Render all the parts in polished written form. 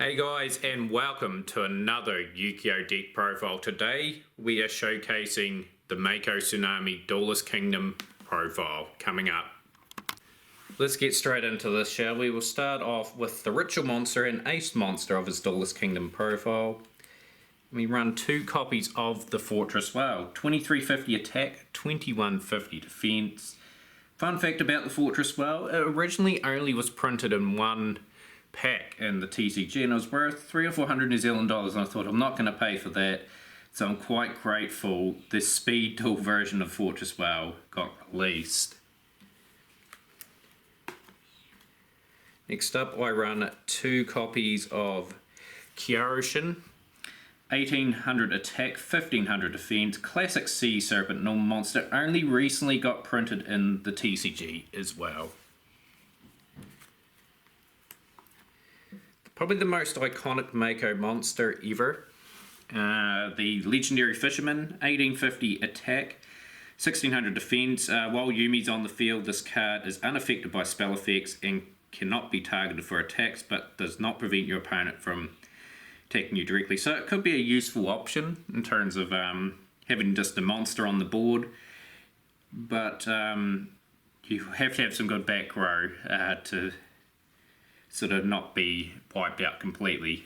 Hey guys, and welcome to another Yu-Gi-Oh! Deck profile. Today we are showcasing the Mako Tsunami Duelist Kingdom profile coming up. Let's get straight into this, shall we? We'll start off with the Ritual Monster and Ace Monster of his Duelist Kingdom profile. We run two copies of the Fortress Whale, 2350 attack, 2150 defense. Fun fact about the Fortress Whale, it originally only was printed in one pack in the TCG and it was worth 300 or 400 New Zealand dollars, and I thought I'm not going to pay for that, so I'm quite grateful this speed duel version of Fortress Whale got released. Next up I run two copies of Kyoroshin, 1800 attack, 1500 defense, classic sea serpent normal monster, only recently got printed in the TCG as well. Probably the most iconic Mako monster ever. The Legendary Fisherman, 1850 attack, 1600 defense. While Yumi's on the field, this card is unaffected by spell effects and cannot be targeted for attacks, but does not prevent your opponent from attacking you directly. So it could be a useful option in terms of having just a monster on the board, but you have to have some good back row to sort of not be wiped out completely.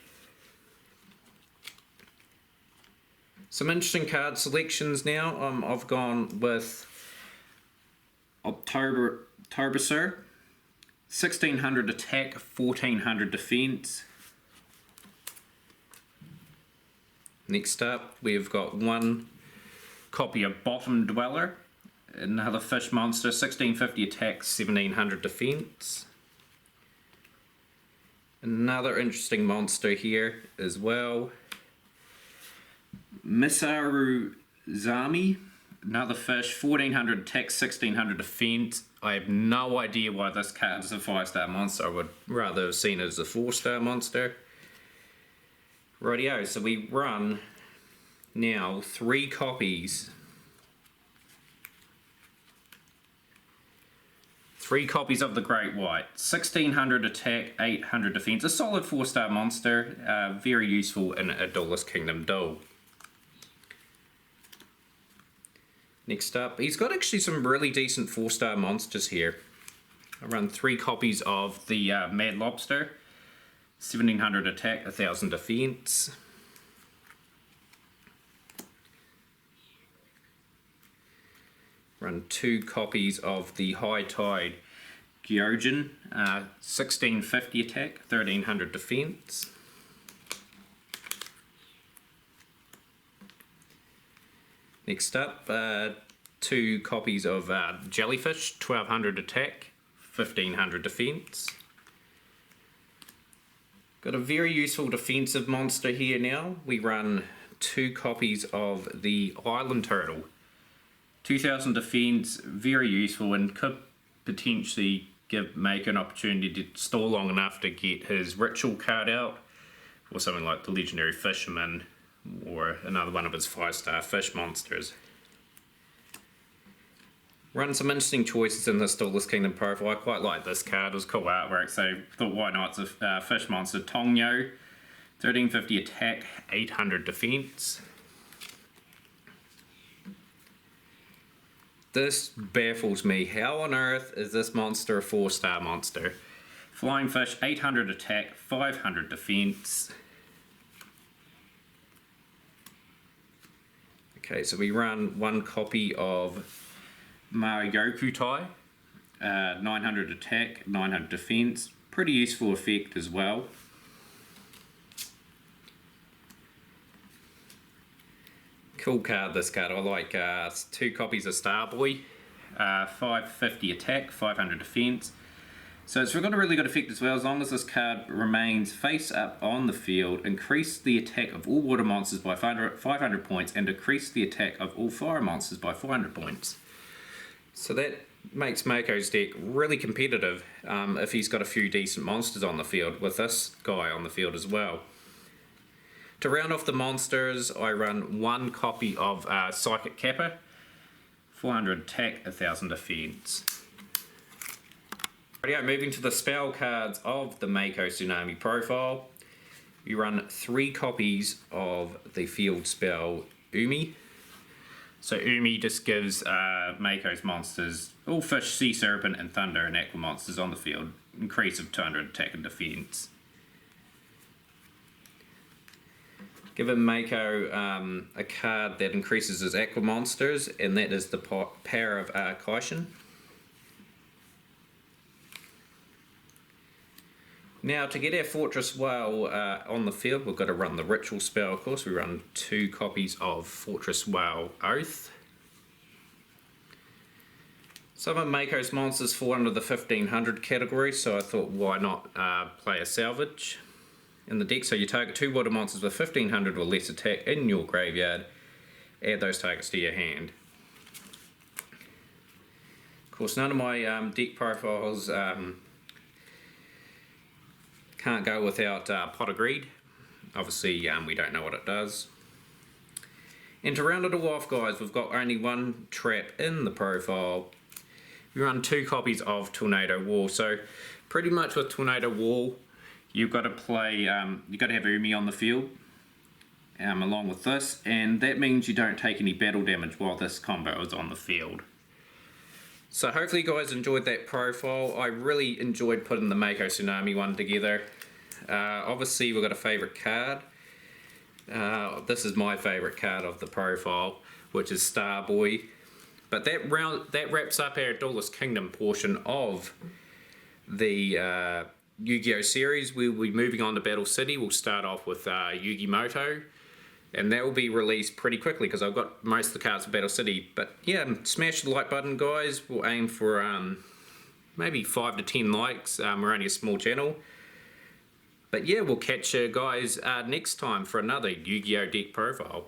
Some interesting card selections now. I've gone with October, 1600 attack, 1400 defense. Next up, we've got one copy of Bottom Dweller, another fish monster, 1650 attack, 1700 defense. Another interesting monster here as well. Mako Tsunami, another fish, 1400 attack, 1600 defense. I have no idea why this card is a 5-star monster. I would rather have seen it as a 4-star monster. Rightio, so we run now three copies. Three copies of the Great White, 1600 attack, 800 defense, a solid 4-star monster, very useful in a Duelist Kingdom duel. Next up, he's got actually some really decent 4-star monsters here. I run three copies of the Mad Lobster, 1700 attack, 1000 defense. Run two copies of the High Tide Gyojin, 1650 attack, 1300 defense. Next up, two copies of Jellyfish, 1200 attack, 1500 defense. Got a very useful defensive monster here now. We run two copies of the Island Turtle, 2000 defense, very useful and could potentially give Mako an opportunity to stall long enough to get his ritual card out, or something like the Legendary Fisherman, or another one of his 5-star fish monsters. Run some interesting choices in this Duelist Kingdom profile. I quite like this card, it was cool artwork, so thought why not. It's a fish monster, Tongyo, 1350 attack, 800 defense. This baffles me. How on earth is this monster a 4-star monster? Flying Fish, 800 attack, 500 defense. Okay, so we run one copy of Mako Tai, 900 attack, 900 defense. Pretty useful effect as well. Cool card, this card. I like two copies of Starboy, 550 attack, 500 defense. So it's got a really good effect as well. As long as this card remains face up on the field, increase the attack of all water monsters by 500 points and decrease the attack of all fire monsters by 400 points. So that makes Mako's deck really competitive if he's got a few decent monsters on the field, with this guy on the field as well. To round off the monsters, I run one copy of Psychic Kappa, 400 attack, 1000 defense. Moving to the spell cards of the Mako Tsunami profile. You run 3 copies of the field spell Umi. So Umi just gives Mako's monsters, all fish, sea serpent, and thunder and aqua monsters on the field, increase of 200 attack and defense. Given Mako a card that increases his aqua monsters, and that is the power of Kaishin. Now, to get our Fortress Whale on the field, we've got to run the ritual spell, of course. We run 2 copies of Fortress Whale Oath. Some of Mako's monsters fall under the 1500 category, so I thought why not play a salvage in the deck. So you target 2 water monsters with 1500 or less attack in your graveyard, add those targets to your hand. Of course, none of my deck profiles can't go without Pot of Greed. Obviously, we don't know what it does. And to round it all off, guys, we've got only 1 trap in the profile. We run 2 copies of Tornado Wall. So, pretty much with Tornado Wall, you've got to play. You've got to have Umi on the field, along with this, and that means you don't take any battle damage while this combo is on the field. So hopefully you guys enjoyed that profile. I really enjoyed putting the Mako Tsunami one together. Obviously we've got a favourite card. This is my favourite card of the profile, which is Starboy. But that wraps up our Duelist Kingdom portion of the Yu-Gi-Oh series. We'll be moving on to Battle City. We'll start off with Yu-Gi-Moto. And that will be released pretty quickly because I've got most of the cards for Battle City. But yeah, smash the like button, guys. We'll aim for maybe 5 to 10 likes. We're only a small channel. But yeah, we'll catch you guys next time for another Yu-Gi-Oh deck profile.